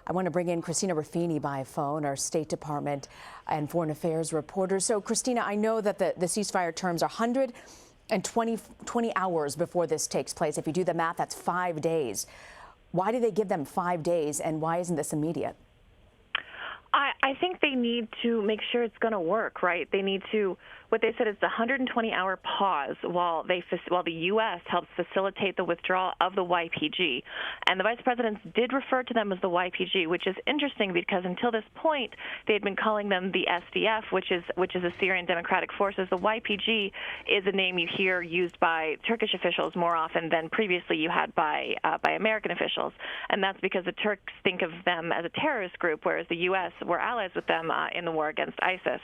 I want to bring in Christina Ruffini by phone, our State Department and Foreign Affairs reporter. So, Christina, I know that the ceasefire terms are 120 hours before this takes place. If you do the math, that's 5 days. Why do they give them 5 days, and why isn't this immediate? I think they need to make sure it's going to work, right? They need to, what they said is the 120-hour pause while the U.S. helps facilitate the withdrawal of the YPG. And the vice presidents did refer to them as the YPG, which is interesting because until this point, they had been calling them the SDF, which is the Syrian Democratic Forces. The YPG is a name you hear used by Turkish officials more often than previously you had by American officials. And that's because the Turks think of them as a terrorist group, whereas the U.S. were allies with them in the war against ISIS.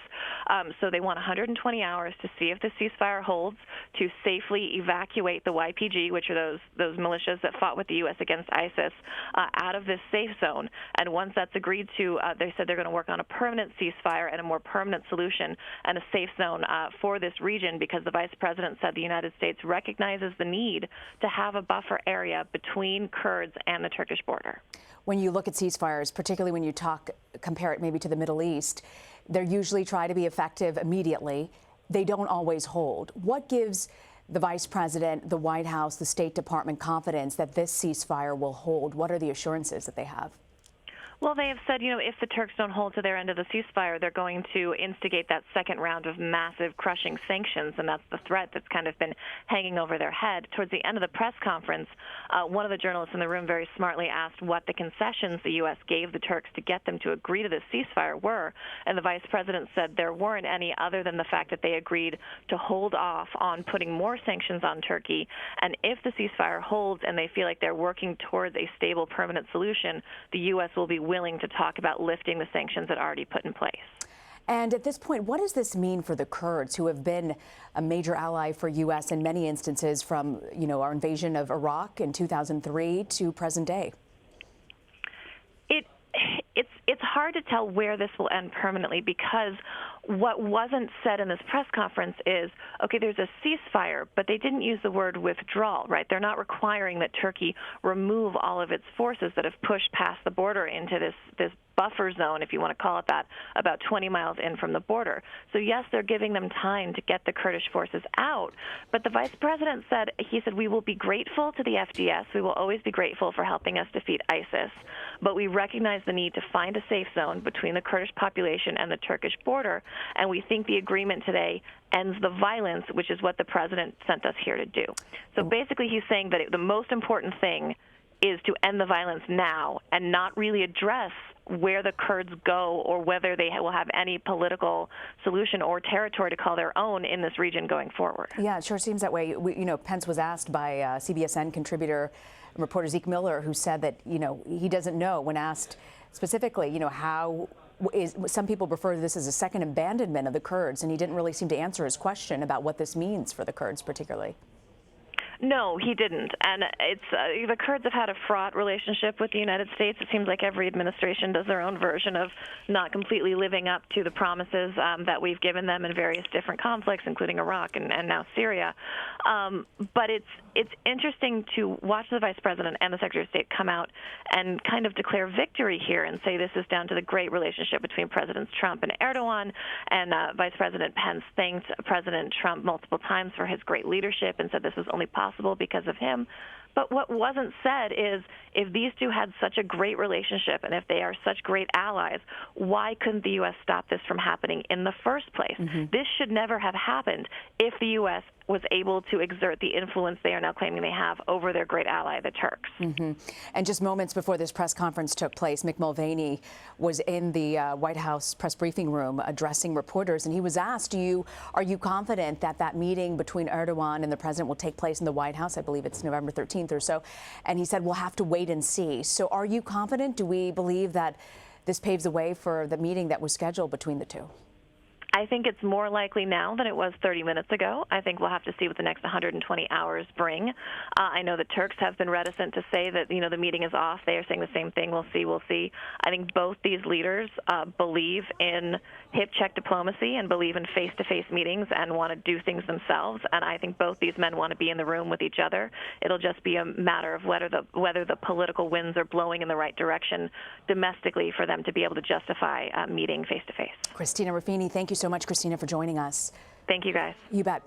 So they want 120 hours to see if the ceasefire holds, to safely evacuate the YPG, which are those militias that fought with the U.S. against ISIS, out of this safe zone. And once that's agreed to, they said they're going to work on a permanent ceasefire and a more permanent solution and a safe zone for this region, because the vice president said the United States recognizes the need to have a buffer area between Kurds and the Turkish border. When you look at ceasefires, particularly when you compare it maybe to the Middle East, they usually try to be effective immediately. They don't always hold. What gives the vice president, the White House, the State Department confidence that this ceasefire will hold? What are the assurances that they have? Well, they have said, if the Turks don't hold to their end of the ceasefire, they're going to instigate that second round of massive crushing sanctions, and that's the threat that's kind of been hanging over their head. Towards the end of the press conference, one of the journalists in the room very smartly asked what the concessions the U.S. gave the Turks to get them to agree to this ceasefire were, and the vice president said there weren't any other than the fact that they agreed to hold off on putting more sanctions on Turkey, and if the ceasefire holds and they feel like they're working towards a stable, permanent solution, the U.S. will be willing to talk about lifting the sanctions that are already put in place. And at this point, what does this mean for the Kurds, who have been a major ally for U.S. in many instances, from our invasion of Iraq in 2003 to present day? It's hard to tell where this will end permanently, because what wasn't said in this press conference is, okay, there's a ceasefire, but they didn't use the word withdrawal, right? They're not requiring that Turkey remove all of its forces that have pushed past the border into this buffer zone, if you want to call it that, about 20 miles in from the border. So yes, they're giving them time to get the Kurdish forces out, but the vice president said, we will be grateful to the FDS. We will always be grateful for helping us defeat ISIS, but we recognize the need to find a safe zone between the Kurdish population and the Turkish border, and we think the agreement today ends the violence, which is what the president sent us here to do. So basically he's saying that the most important thing is to end the violence now and not really address where the Kurds go or whether they will have any political solution or territory to call their own in this region going forward. Yeah, it sure seems that way. Pence was asked by CBSN contributor and reporter Zeke Miller, who said that, he doesn't know, when asked specifically, how some people refer to this as a second abandonment of the Kurds, and he didn't really seem to answer his question about what this means for the Kurds particularly. No, he didn't. And the Kurds have had a fraught relationship with the United States. It seems like every administration does their own version of not completely living up to the promises that we've given them in various different conflicts, including Iraq and now Syria. But it's interesting to watch the vice president and the secretary of state come out and kind of declare victory here and say this is down to the great relationship between Presidents Trump and Erdogan. And Vice President Pence thanked President Trump multiple times for his great leadership and said this was only possible because of him. But what wasn't said is, if these two had such a great relationship and if they are such great allies, why couldn't the U.S. stop this from happening in the first place? Mm-hmm. This should never have happened if the U.S. was able to exert the influence they are now claiming they have over their great ally, the Turks. Mm-hmm. And just moments before this press conference took place, Mick Mulvaney was in the White House press briefing room addressing reporters, and he was asked, are you confident that that meeting between Erdogan and the president will take place in the White House? I believe it's November 13th or so. And he said, we'll have to wait and see. So are you confident? Do we believe that this paves the way for the meeting that was scheduled between the two? I think it's more likely now than it was 30 minutes ago. I think we'll have to see what the next 120 hours bring. I know the Turks have been reticent to say that, the meeting is off. They are saying the same thing. We'll see, we'll see. I think both these leaders believe in hip-check diplomacy and believe in face-to-face meetings and want to do things themselves. And I think both these men want to be in the room with each other. It'll just be a matter of whether the political winds are blowing in the right direction domestically for them to be able to justify meeting face-to-face. Christina Ruffini, thank you so much, Christina, for joining us. Thank you, guys. You bet.